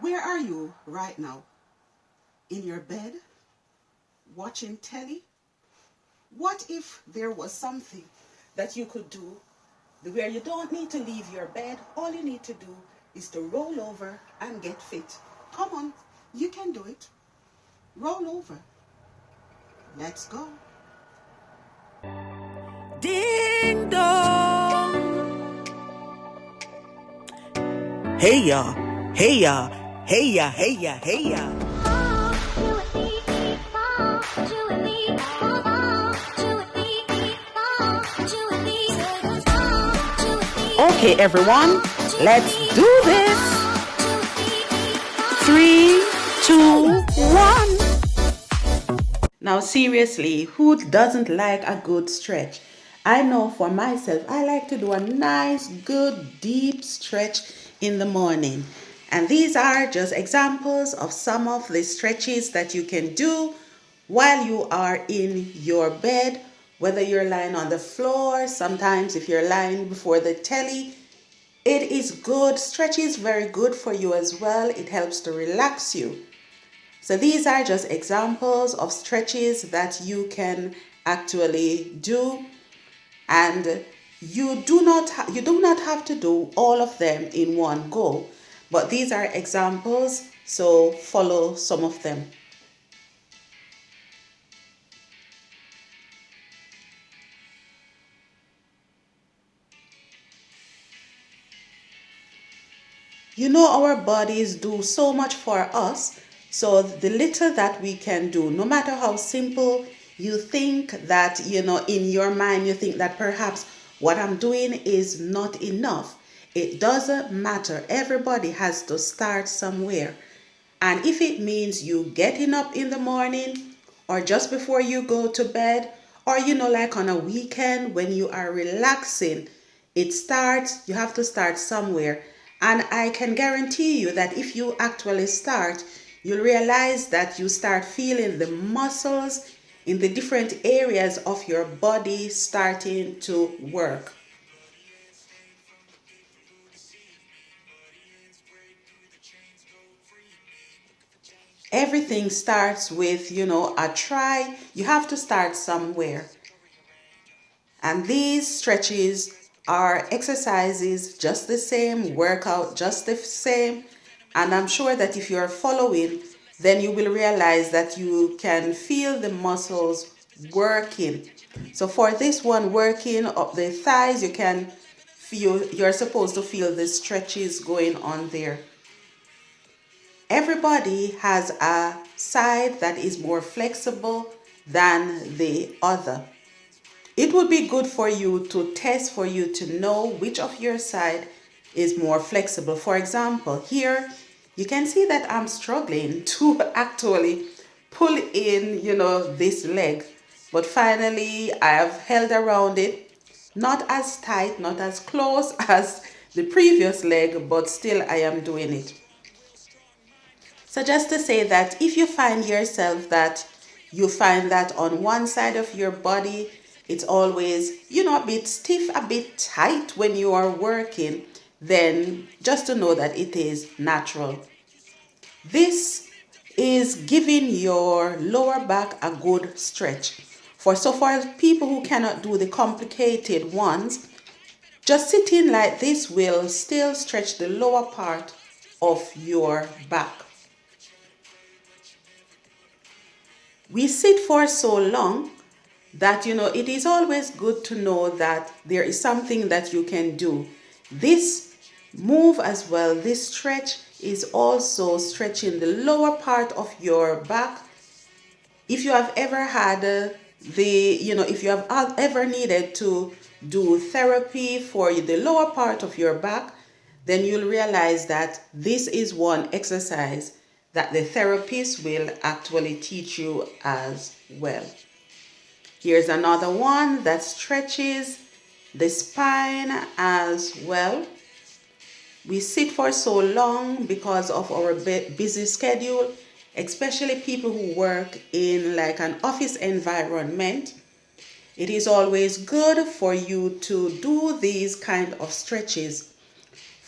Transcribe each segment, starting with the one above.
Where are you right now? In your bed? Watching telly? What if there was something that you could do where you don't need to leave your bed? All you need to do is to roll over and get fit. Come on, you can do it. Roll over. Let's go. Ding dong. Hey ya, hey ya, hey ya, hey ya, hey ya. Okay, everyone, let's do this. 3, 2, 1. Now, seriously, who doesn't like a good stretch? I know for myself, I like to do a nice, good, deep stretch in the morning. And these are just examples of some of the stretches that you can do while you are in your bed, whether you're lying on the floor, sometimes if you're lying before the telly. It is good. Stretch is very good for you as well. It helps to relax you. So these are just examples of stretches that you can actually do, and you do not have to do all of them in one go, but these are examples, so follow some of them. You know, our bodies do so much for us. So the little that we can do, no matter how simple you think that, in your mind, you think that perhaps what I'm doing is not enough. It doesn't matter. Everybody has to start somewhere. And if it means you getting up in the morning or just before you go to bed, or, like on a weekend when you are relaxing, you have to start somewhere. And I can guarantee you that if you actually start, you'll realize that you start feeling the muscles in the different areas of your body starting to work. Everything starts with, a try. You have to start somewhere. And these stretches are exercises just the same, workout just the same. And I'm sure that if you're following, then you will realize that you can feel the muscles working. So for this one, working up the thighs, you're supposed to feel the stretches going on there. Everybody has a side that is more flexible than the other. It would be good for you to test, for you to know which of your side is more flexible. For example, here you can see that I'm struggling to actually pull in, this leg. But finally, I have held around it, not as tight, not as close as the previous leg, but still I am doing it. So just to say that if you find yourself that you find that on one side of your body, it's always, a bit stiff, a bit tight when you are working, then just to know that it is natural. This is giving your lower back a good stretch. For people who cannot do the complicated ones, just sitting like this will still stretch the lower part of your back. We sit for so long that, it is always good to know that there is something that you can do. This move as well, this stretch is also stretching the lower part of your back. If you have ever had if you have ever needed to do therapy for the lower part of your back, then you'll realize that this is one exercise that the therapist will actually teach you as well. Here's another one that stretches the spine as well. We sit for so long because of our busy schedule, especially people who work in like an office environment. It is always good for you to do these kind of stretches.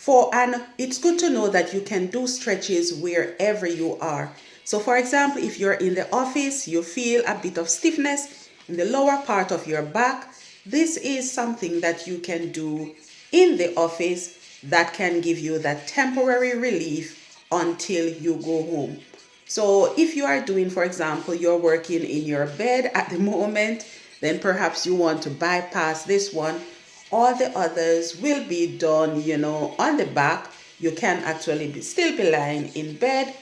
And it's good to know that you can do stretches wherever you are. So for example, if you're in the office, you feel a bit of stiffness in the lower part of your back, this is something that you can do in the office that can give you that temporary relief until you go home. So if you are doing, for example, you're working in your bed at the moment, then perhaps you want to bypass this one. All the others will be done, on the back. You can actually still be lying in bed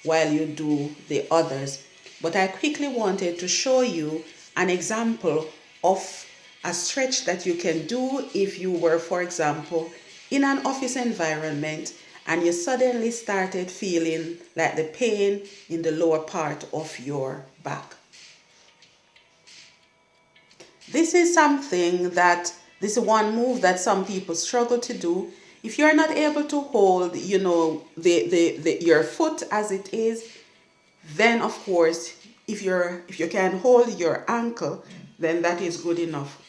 while you do the others. But I quickly wanted to show you an example of a stretch that you can do if you were, for example, in an office environment and you suddenly started feeling like the pain in the lower part of your back. This is one move that some people struggle to do. If you're not able to hold, your foot as it is, then of course, if you can hold your ankle, then that is good enough.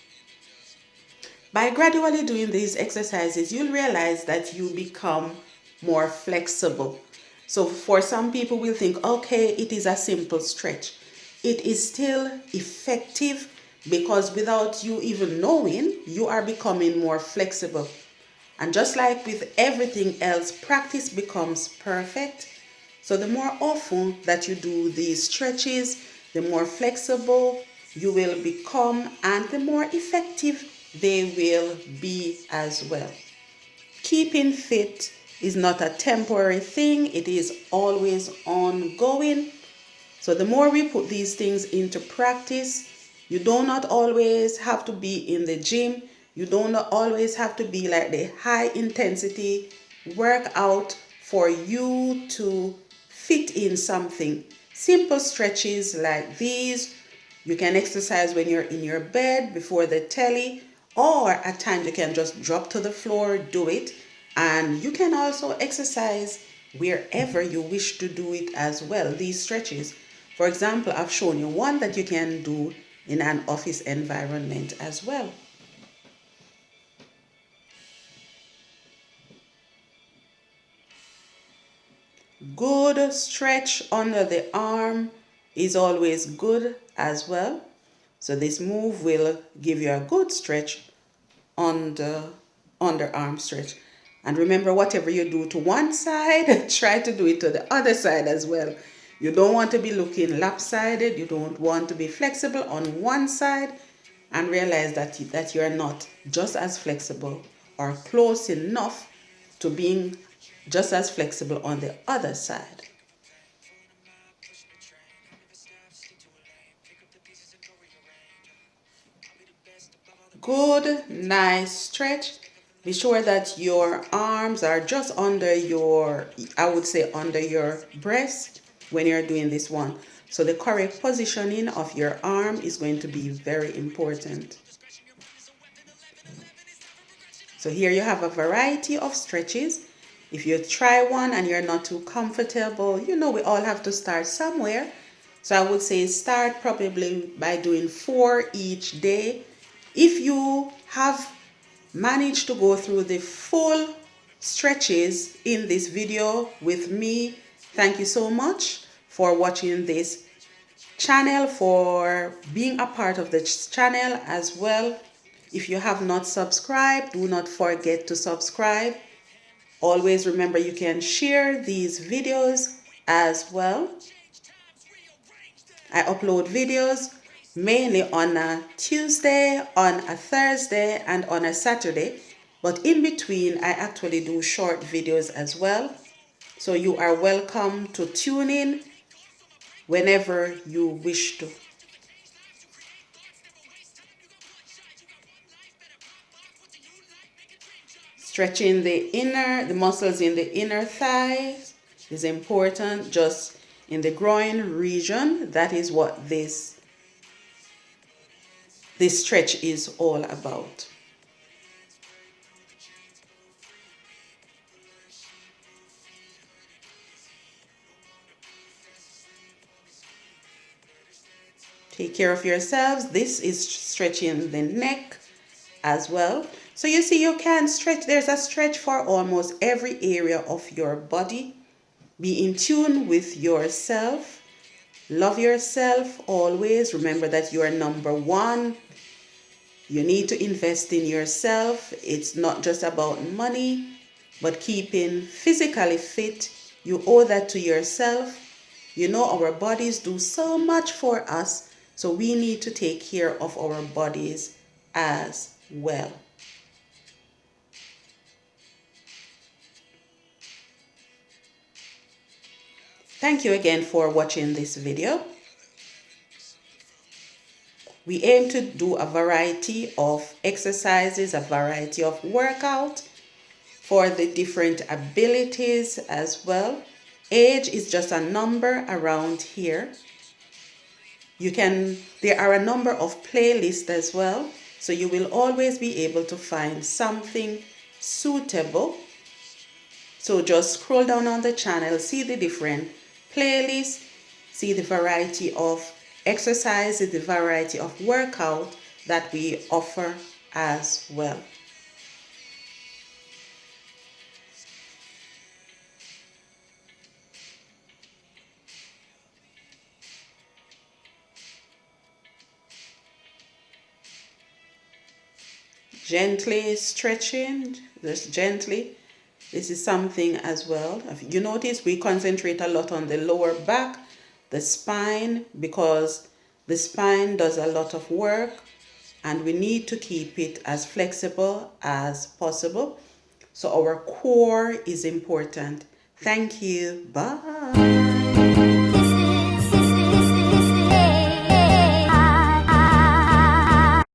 By gradually doing these exercises, you'll realize that you become more flexible. So for some people will think, okay, it is a simple stretch. It is still effective because without you even knowing, you are becoming more flexible. And just like with everything else, practice becomes perfect. So the more often that you do these stretches, the more flexible you will become and the more effective they will be as well. Keeping fit is not a temporary thing, it is always ongoing. So the more we put these things into practice, you do not always have to be in the gym. You don't always have to be like the high intensity workout for you to fit in something. Simple stretches like these, you can exercise when you're in your bed before the telly, or at times you can just drop to the floor, do it. And you can also exercise wherever you wish to do it as well, these stretches. For example, I've shown you one that you can do in an office environment as well. Good stretch under the arm is always good as well. So this move will give you a good stretch on the underarm stretch. And remember, whatever you do to one side, try to do it to the other side as well. You don't want to be looking lopsided. You don't want to be flexible on one side and realize that you're not just as flexible or close enough to being just as flexible on the other side. Good, nice stretch. Be sure that your arms are just under under your breast when you're doing this one. So the correct positioning of your arm is going to be very important. So here you have a variety of stretches. If you try one and you're not too comfortable, we all have to start somewhere. So I would say start probably by doing 4 each day. If you have managed to go through the full stretches in this video with me, thank you so much for watching this channel, for being a part of the channel as well. If you have not subscribed, do not forget to subscribe. Always remember you can share these videos as well. I upload videos mainly on a Tuesday, on a Thursday, and on a Saturday. But in between, I actually do short videos as well. So you are welcome to tune in whenever you wish to. Stretching the muscles in the inner thighs is important, just in the groin region. That is what this stretch is all about. Take care of yourselves. This is stretching the neck as well. So you see, you can stretch. There's a stretch for almost every area of your body. Be in tune with yourself. Love yourself always. Remember that you are number one. You need to invest in yourself. It's not just about money, but keeping physically fit. You owe that to yourself. You know, our bodies do so much for us, so we need to take care of our bodies as well. Thank you again for watching this video. We aim to do a variety of exercises, a variety of workout for the different abilities as well. Age is just a number around here. There are a number of playlists as well, so you will always be able to find something suitable. So just scroll down on the channel, see the different playlists, see the variety of exercises, the variety of workout that we offer as well. Gently stretching, just gently. This is something as well. You notice we concentrate a lot on the lower back, the spine, because the spine does a lot of work and we need to keep it as flexible as possible. So our core is important. Thank you. Bye.